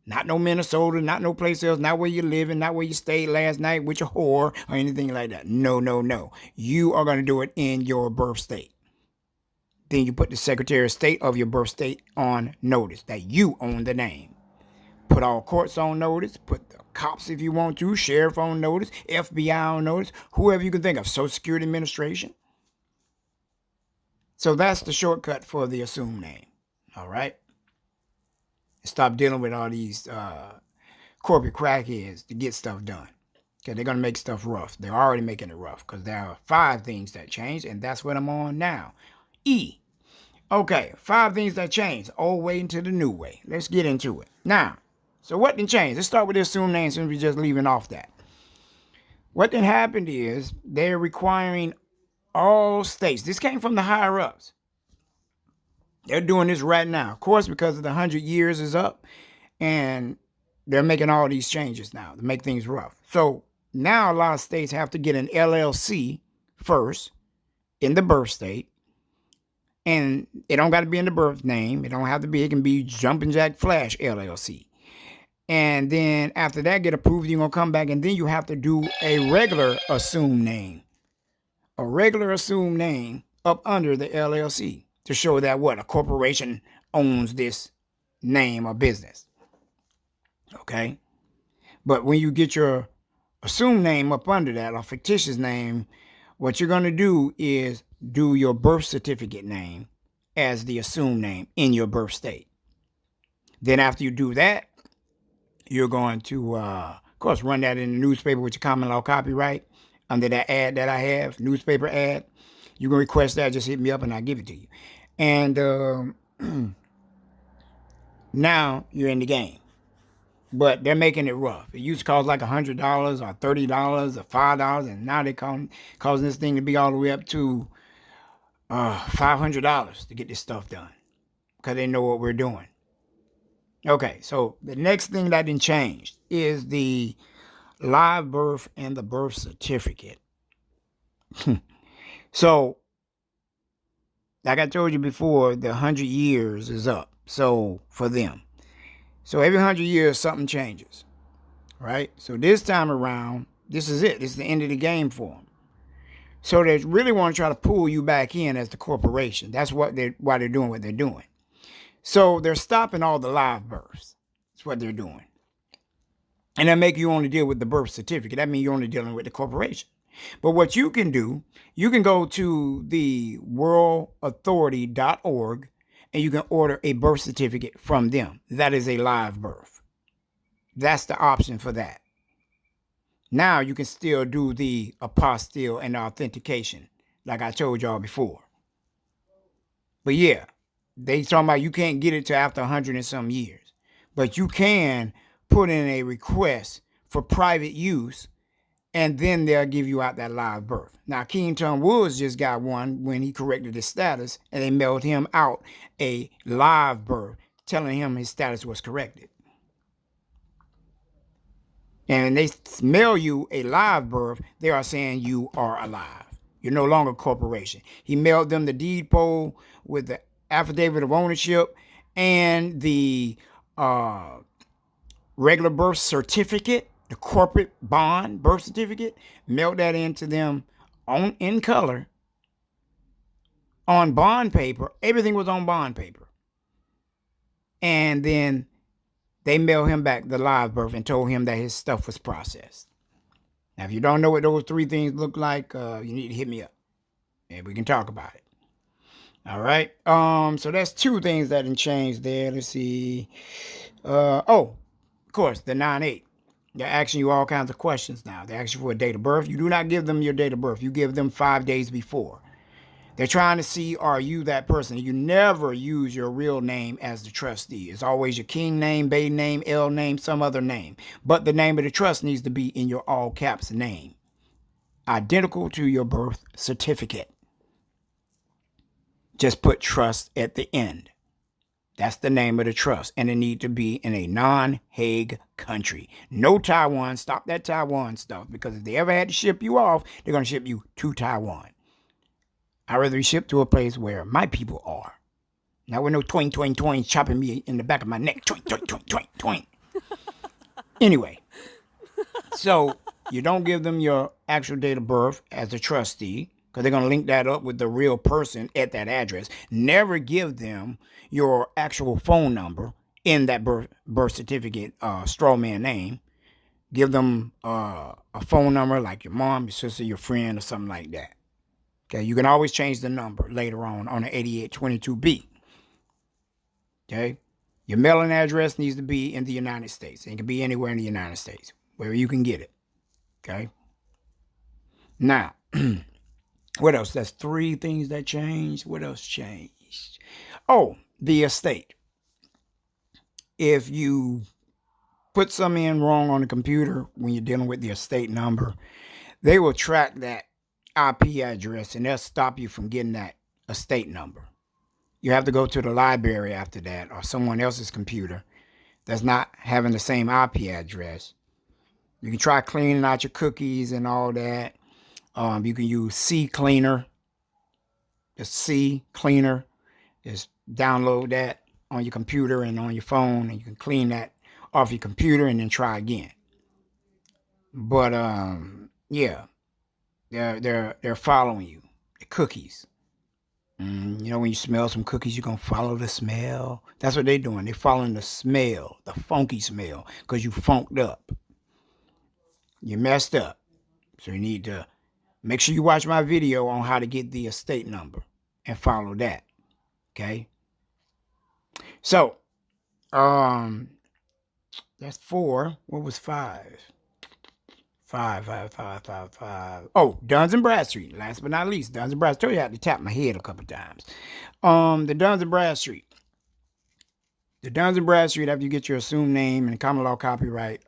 not no Minnesota, not no place else, not where you're living, not where you stayed last night with your whore or anything like that. No, no, no. You are going to do it in your birth state. Then you put the Secretary of State of your birth state on notice that you own the name. Put all courts on notice. Put the cops if you want to. Sheriff on notice. FBI on notice. Whoever you can think of. Social Security Administration. So that's the shortcut for the assumed name. All right? Stop dealing with all these corporate crackheads to get stuff done. Because they're going to make stuff rough. They're already making it rough. Because there are 5 things that change. And that's what I'm on now. E. Okay, 5 things that change. Old way into the new way. Let's get into it. Now, so what did change? Let's start with the assumed name since we're just leaving off that. What then happened is they're requiring all states. This came from the higher ups. They're doing this right now. Of course, because of the 100 years is up. And they're making all these changes now to make things rough. So now a lot of states have to get an LLC first in the birth state. And it don't got to be in the birth name. It don't have to be. It can be Jumpin' Jack Flash LLC. And then after that get approved, you're going to come back and then you have to do a regular assumed name. A regular assumed name up under the LLC to show that what? A corporation owns this name or business. Okay? But when you get your assumed name up under that, or fictitious name, what you're going to do is do your birth certificate name as the assumed name in your birth state. Then after you do that, you're going to, of course, run that in the newspaper with your common law copyright under that ad that I have, newspaper ad. You can request that, just hit me up and I'll give it to you. And now you're in the game. But they're making it rough. It used to cost like $100 or $30 or $5, and now they're causing this thing to be all the way up to $500 to get this stuff done because they know what we're doing. Okay, so the next thing that didn't change is the live birth and the birth certificate. So, like I told you before, the 100 years is up. So, for them. So every 100 years, something changes, right? So this time around, this is it. This is the end of the game for them. So they really want to try to pull you back in as the corporation. That's why they're doing what they're doing. So they're stopping all the live births. That's what they're doing. And they make you only deal with the birth certificate. That means you're only dealing with the corporation. But what you can do, you can go to the worldauthority.org and you can order a birth certificate from them. That is a live birth. That's the option for that. Now you can still do the apostille and the authentication, like I told y'all before. But yeah, they talking about you can't get it till after 100 and some years. But you can put in a request for private use, and then they'll give you out that live birth. Now, Kington Woods just got one when he corrected his status, and they mailed him out a live birth, telling him his status was corrected. And when they mail you a live birth, they are saying you are alive. You're no longer a corporation. He mailed them the deed poll with the affidavit of ownership and the regular birth certificate, the corporate bond birth certificate, mailed that into them in color on bond paper. Everything was on bond paper. And then they mailed him back the live birth and told him that his stuff was processed. Now, if you don't know what those 3 things look like, you need to hit me up and we can talk about it. All right. So that's 2 things that didn't change there. Let's see. Of course, the 9-8. They're asking you all kinds of questions now. They ask you for a date of birth. You do not give them your date of birth. You give them 5 days before. They're trying to see, are you that person? You never use your real name as the trustee. It's always your king name, bay name, L name, some other name. But the name of the trust needs to be in your all caps name, identical to your birth certificate. Just put trust at the end. That's the name of the trust. And it need to be in a non-Hague country. No Taiwan. Stop that Taiwan stuff. Because if they ever had to ship you off, they're going to ship you to Taiwan. I'd rather be shipped to a place where my people are. Now with no twing, twing, twing chopping me in the back of my neck. Twing, twing, twing, twing, twing. Anyway. So you don't give them your actual date of birth as a trustee, because they're going to link that up with the real person at that address. Never give them your actual phone number in that birth certificate strawman name. Give them a phone number like your mom, your sister, your friend, or something like that. Okay, you can always change the number later on the 8822B. Okay, your mailing address needs to be in the United States. It can be anywhere in the United States, wherever you can get it. Okay. Now, what else? That's 3 things that changed. What else changed? Oh, the estate. If you put something in wrong on the computer when you're dealing with the estate number, they will track that IP address and they'll stop you from getting that estate number. You have to go to the library after that, or someone else's computer that's not having the same IP address. You can try cleaning out your cookies and all that. You can use C Cleaner. The C Cleaner. Just download that on your computer and on your phone, and you can clean that off your computer and then try again. But yeah, they're following you. The cookies. You know, when you smell some cookies, you're gonna follow the smell. That's what they're doing. They're following the smell, the funky smell, because you funked up. You messed up. So you need to make sure you watch my video on how to get the estate number and follow that. Okay. So, that's 4. What was 5? 5. Oh, Duns and Bradstreet. Last but not least, Duns and Bradstreet. I told you I had to tap my head a couple times. The Duns and Bradstreet. The Duns and Bradstreet, after you get your assumed name and common law copyright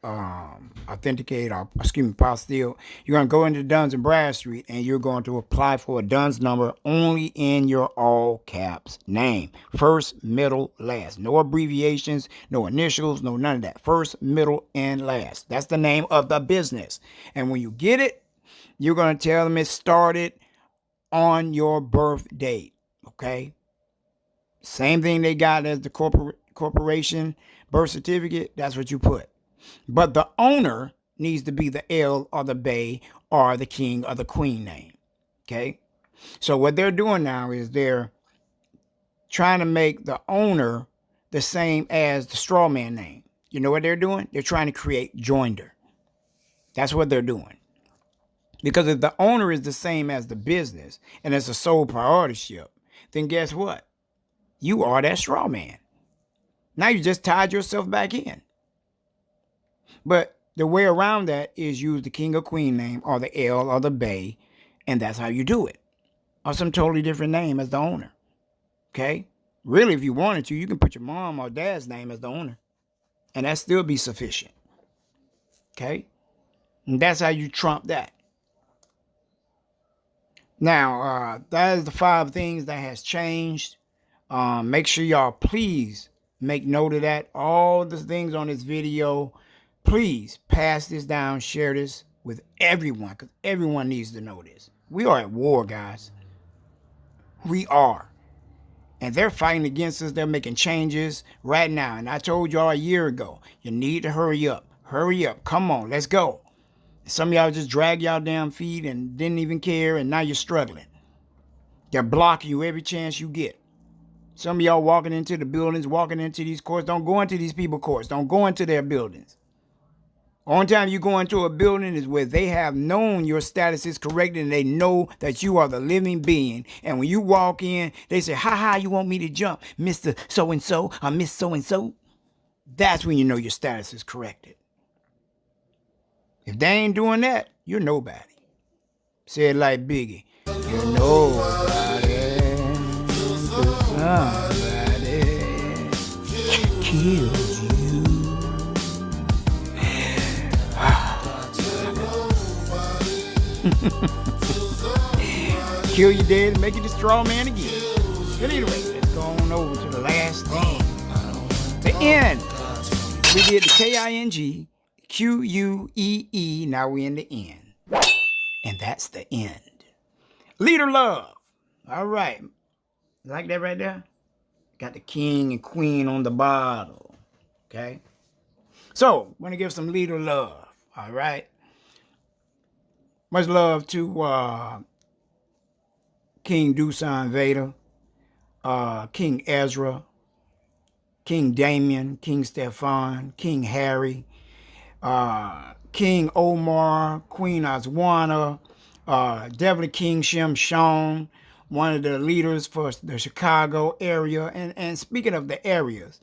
authenticate, or apostille, you're going to go into Duns and Bradstreet and you're going to apply for a Duns number only in your all caps name. First, middle, last. No abbreviations, no initials, no none of that. First, middle, and last. That's the name of the business. And when you get it, you're going to tell them it started on your birth date. Okay? Same thing they got as the corporation birth certificate. That's what you put. But the owner needs to be the L or the Bay or the King or the Queen name. Okay. So what they're doing now is they're trying to make the owner the same as the strawman name. You know what they're doing? They're trying to create joinder. That's what they're doing. Because if the owner is the same as the business and it's a sole proprietorship, then guess what? You are that straw man. Now you just tied yourself back in. But the way around that is use the King or Queen name or the L or the Bay, and that's how you do it. Or some totally different name as the owner. Okay? Really, if you wanted to, you can put your mom or dad's name as the owner, and that still be sufficient. Okay? And that's how you trump that. Now, that is the 5 things that has changed. Make sure y'all please make note of that. All the things on this video, please pass this down, share this with everyone, because everyone needs to know this. We are at war, guys. We are. And they're fighting against us. They're making changes right now. And I told y'all a year ago, you need to hurry up. Hurry up. Come on, let's go. Some of y'all just drag y'all damn feet and didn't even care, and now you're struggling. They're blocking you every chance you get. Some of y'all walking into the buildings, walking into these courts. Don't go into these people's courts. Don't go into their buildings. Only time you go into a building is where they have known your status is correct and they know that you are the living being. And when you walk in, they say, ha, you want me to jump, Mr. So-and-so or Miss So-and-so? That's when you know your status is corrected. If they ain't doing that, you're nobody. Say it like Biggie. You're nobody. Somebody kills you. Kill you dead and make you the straw man again. But anyway, let's go on over to the last thing. The end. We did the King, Quee. Now we in the end. And that's the end. Leader love. All right. Like that right there? Got the king and queen on the bottle. Okay? So, I'm going to give some leader love. All right? Much love to King Dusan Vader, King Ezra, King Damien, King Stefan, King Harry, King Omar, Queen Oswana, definitely King Shem Shon, one of the leaders for the Chicago area. And speaking of the areas,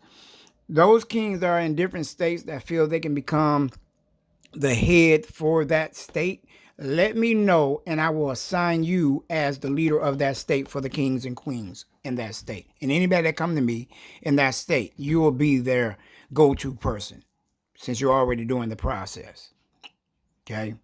those kings are in different states that feel they can become the head for that state. Let me know, and I will assign you as the leader of that state for the kings and queens in that state. And anybody that come to me in that state, you will be their go-to person since you're already doing the process. Okay?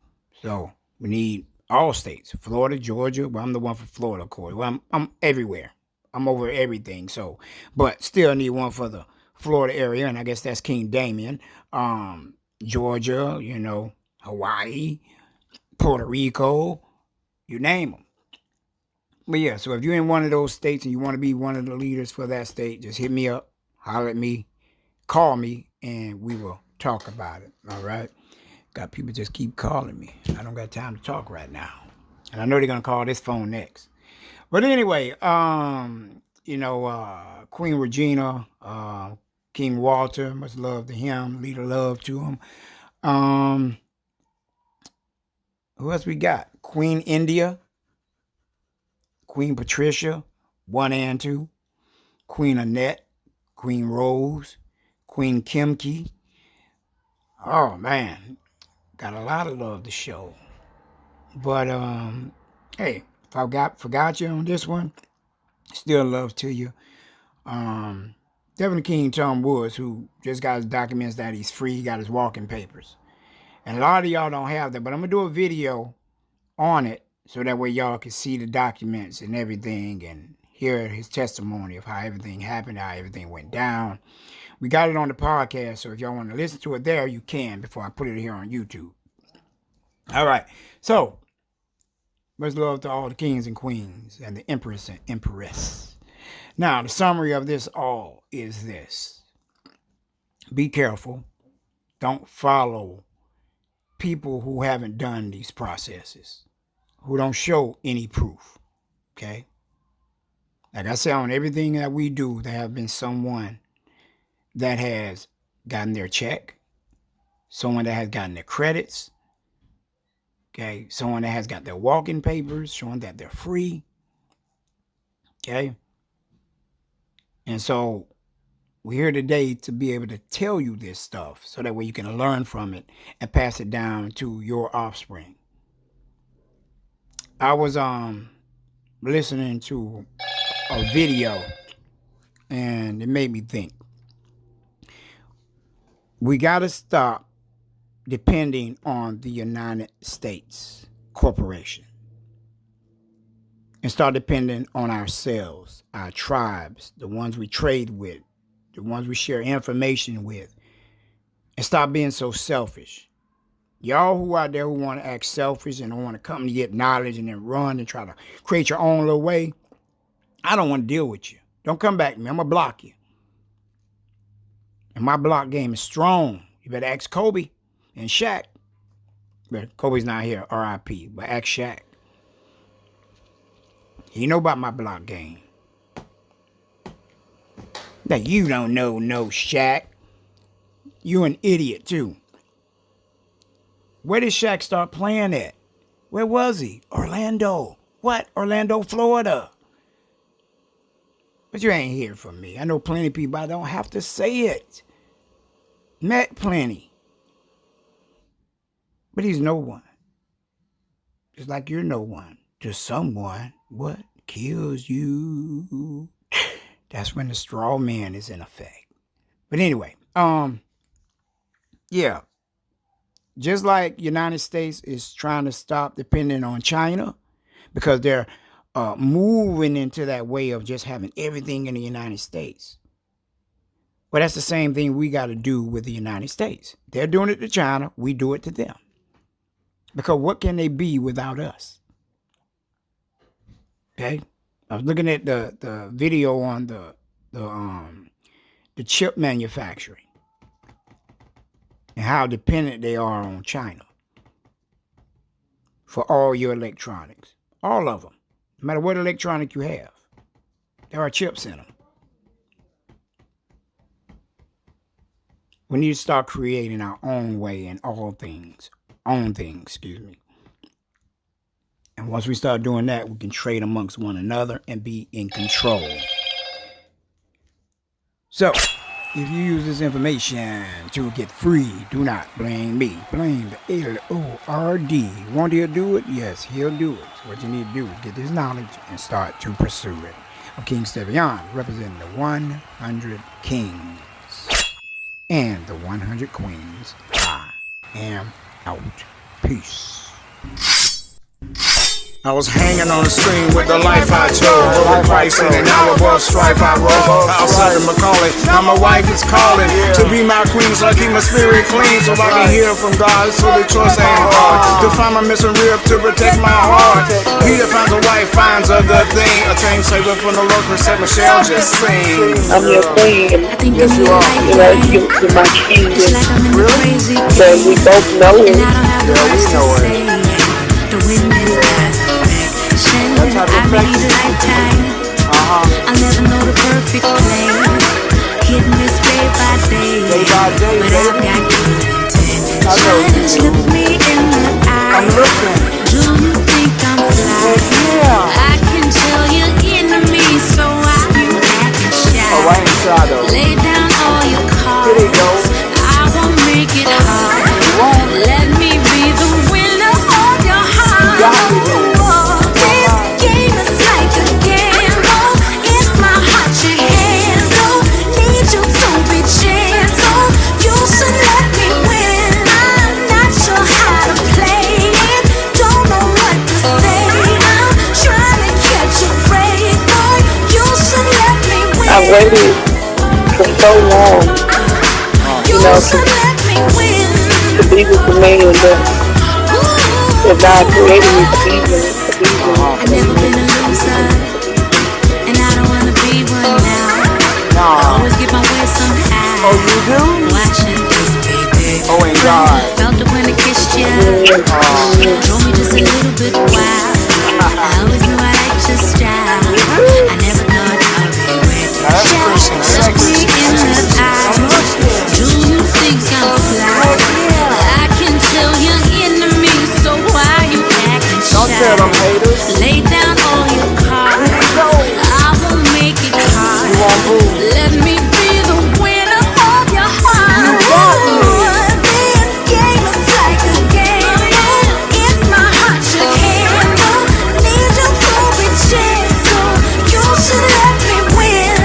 So we need all states. Florida, Georgia. Well, I'm the one for Florida, of course. Well, I'm everywhere. I'm over everything. So, but still need one for the Florida area, and I guess that's King Damien. Georgia, Hawaii, Puerto Rico, you name them. But yeah, so if you're in one of those states and you want to be one of the leaders for that state, just hit me up, holler at me, call me, and we will talk about it. All right? Got people just keep calling me. I don't got time to talk right now. And I know they're going to call this phone next. But anyway, Queen Regina, King Walter, much love to him, leader love to him. Who else we got? Queen India, Queen Patricia, 1 and 2, Queen Annette, Queen Rose, Queen Kimchi. Oh man, got a lot of love to show. But hey, if I forgot you on this one, still love to you. Definitely King Tom Woods, who just got his documents that he's free, got his walking papers. And a lot of y'all don't have that, but I'm going to do a video on it so that way y'all can see the documents and everything and hear his testimony of how everything happened, how everything went down. We got it on the podcast, so if y'all want to listen to it there, you can before I put it here on YouTube. All right, so much love to all the kings and queens and the empress and empress. Now, the summary of this all is this. Be careful. Don't follow people who haven't done these processes, who don't show any proof, okay? Like I said, on everything that we do, there have been someone that has gotten their check, someone that has gotten their credits, okay? Someone that has got their walking papers showing that they're free, okay? And so we're here today to be able to tell you this stuff so that way you can learn from it and pass it down to your offspring. I was listening to a video and it made me think. We got to stop depending on the United States corporation and start depending on ourselves, our tribes, the ones we trade with, the ones we share information with, and stop being so selfish. Y'all who out there who want to act selfish and don't want to come to get knowledge and then run and try to create your own little way, I don't want to deal with you. Don't come back to me. I'm going to block you. And my block game is strong. You better ask Kobe and Shaq. But Kobe's not here, R.I.P. But ask Shaq. He know about my block game. Now, you don't know no Shaq. You an idiot, too. Where did Shaq start playing at? Where was he? Orlando. What? Orlando, Florida. But you ain't hear from me. I know plenty of people. I don't have to say it. Met plenty. But he's no one. Just like you're no one to someone. What kills you? That's when the straw man is in effect. But anyway, yeah. Just like United States is trying to stop depending on China because they're moving into that way of just having everything in the United States. Well, that's the same thing we got to do with the United States. They're doing it to China. We do it to them. Because what can they be without us? Okay. I was looking at the video on the chip manufacturing and how dependent they are on China for all your electronics. All of them. No matter what electronic you have, there are chips in them. We need to start creating our own way in all things. Excuse me. And once we start doing that, we can trade amongst one another and be in control. So, if you use this information to get free, do not blame me. Blame the Lord. Won't he do it? Yes, he'll do it. So what you need to do is get this knowledge and start to pursue it. I'm King Stevian, representing the 100 kings and the 100 queens. I am out. Peace. I was hanging on the string with the life I chose. Over price and an hour above strife I roll. Outside of Macaulay, now my wife is calling to be my queen, so I keep my spirit clean, so I can hear from God, so the choice ain't hard. To find my missing rib to protect my heart. He that finds a wife finds a good thing. A tame saver from the Lord, said Michelle just sing. I'm your queen. Yes, you are. You know, you're my king. Really? So we both know it. Yeah, we know it. I need a lifetime. I'll never know the perfect plan. Hit miss day by day. But I've got good intent. Just look me in the eye. Do you think I'm fly? I can tell you're enemy, so why you acting shy? Lay down all your cards. I won't make it hard. Let me be the winner of your heart. I waited for so long, you know, to be with the man that God created me to be with. I've never been a loser, and I don't want to be one now. I always get my way somehow. Oh, you do? Watching this, baby. Oh, and God. Felt it when I kissed you. Drove me just a little bit wild. I always knew I liked your style. I never thought I'd be with you. Look me in the eye. Do you think I'm fly? I can tell you're enemy, so why you acting shy? Don't tell them haters. Lay down all your cards. I won't make it hard. You won't move. Let me be the winner of your heart. This game is like a game. It's my heart you handle. Need you to be gentle. You should let me win.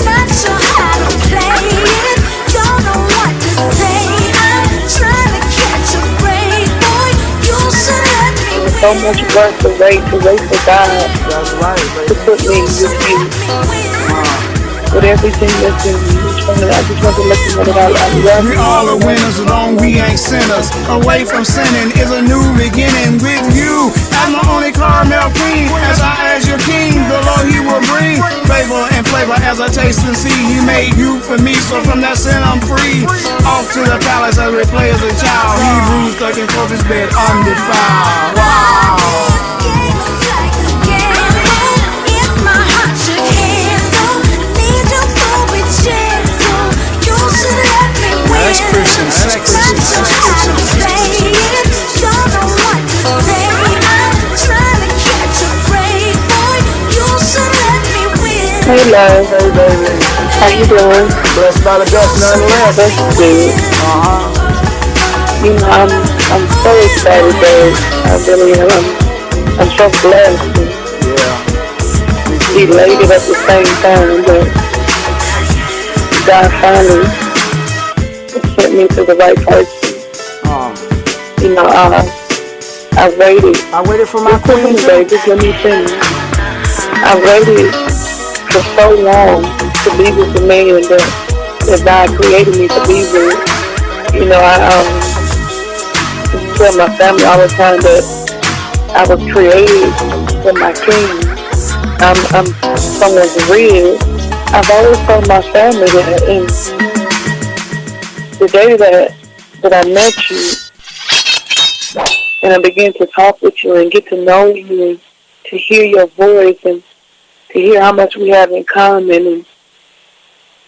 Not sure how to play it. Don't know what to say. I'm trying to catch a break, boy. You should let me win. So much work to wait for God That's right, to baby. put me with you. With everything that's in me. I just want to let you know that I love We you. all are winners as long we ain't sinners. Away from sinning is a new beginning with you. As my only caramel queen, as I as your king, the Lord he will bring favor and flavor as I taste and see. He made you for me, so from that sin I'm free. Off to the palace as we play as a child. Hebrews stuck in his bed undefiled. Wow. That's Christian. That's Christian. Hey love, Hey, baby. how you doing? Blessed by the best, none less. That's good. You know, I'm so excited that I really am. I'm so blessed. Yeah. Elated at the same time that God finally sent me to the right person. You know, I waited for my queen, baby. Just let me finish. I waited for so long to be with the man that God created me to be with. You know, I tell my family all the time that I was created for my king. I'm someone's rib. I've always told my family that, and the day that I met you, and I began to talk with you and get to know you and to hear your voice and to hear how much we have in common, and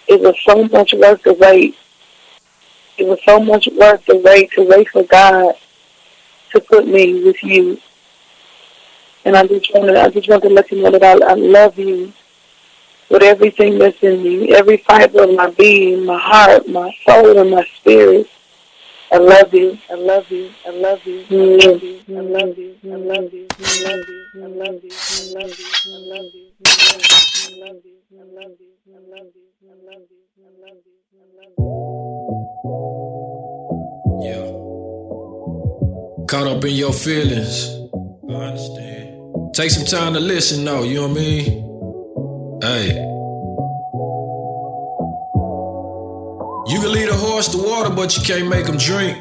it was so much worth the wait. It was so much worth the wait to wait for God to put me with you. And I just want to let you know that I love you with everything that's in me, every fiber of my being, my heart, my soul, and my spirit. I love you. I love you. I love you. I love you. I love you. I love you. I love you. I love you. I love you. I love you. I love you. I love you. I love you. I love you. I love you. I love you. Yeah. Caught up in your feelings. I understand. Take some time to listen though, you know what I mean? Hey. You can lead a horse to water, but you can't make him drink.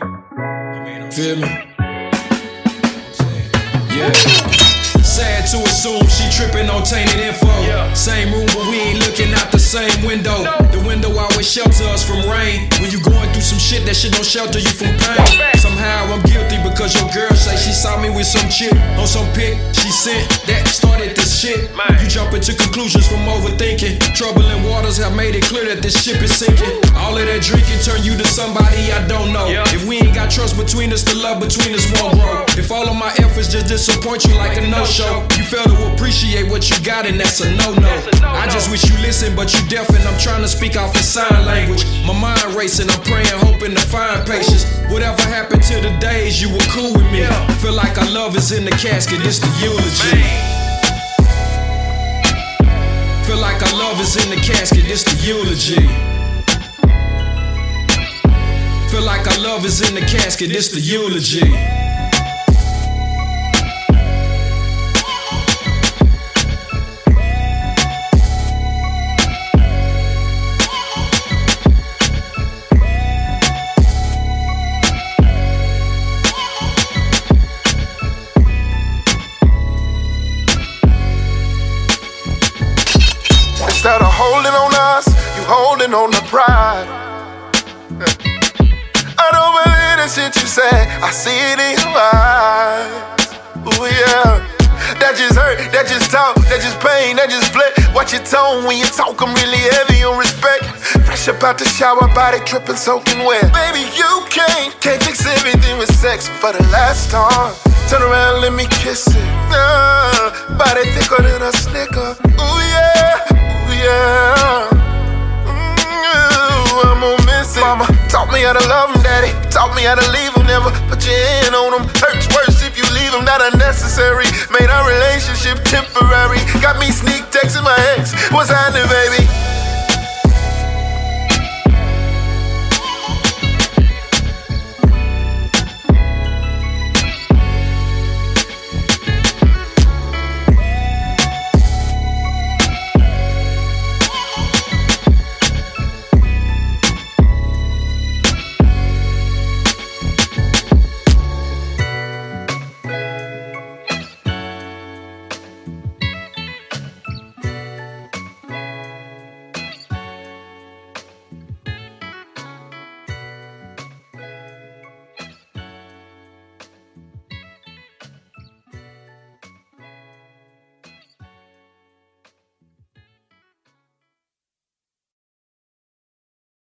Feel me? Yeah. Sad to assume she tripping on tainted info. Same room, but we ain't looking out the same window. The window always shelter us from rain. When you going through some shit, that shit don't shelter you from pain. Somehow I'm guilty because your girl say she saw me with some chick on some pic she sent that started this shit. You jumping to conclusions from overthinking. Troubling waters have made it clear that this ship is sinking. All of that drinking turn you to somebody I don't know. If we ain't got trust between us, the love between us won't grow. If all of my efforts just disappoint you like a no-show, you fail to appreciate what you got, and that's a no-no. I just wish you listen, but you deaf, and I'm trying to speak off in sign language. My mind racing, I'm praying, hoping to find patience. Whatever happened to the days you were cool with me? Feel like our love is in the casket, it's the eulogy. Feel like our love is in the casket, it's the eulogy. Feel like our love is in the casket, it's the eulogy. Instead of holding on us, you holding on to pride. I don't believe the shit you say, I see it in your eyes. Ooh yeah, that just hurt, that just talk, that just pain, that just flip. Watch your tone when you talk, I'm really heavy on respect. Fresh up out the shower, body dripping, soaking wet. Baby, you can't fix everything with sex for the last time. Turn around, let me kiss it. Body thicker than a Snicker. Ooh yeah. Yeah, I'm gonna miss it. Mama taught me how to love him, daddy taught me how to leave him. Never put your hand on him. Hurts worse if you leave him, not unnecessary. Made our relationship temporary. Got me sneak texting my ex. What's happening, baby?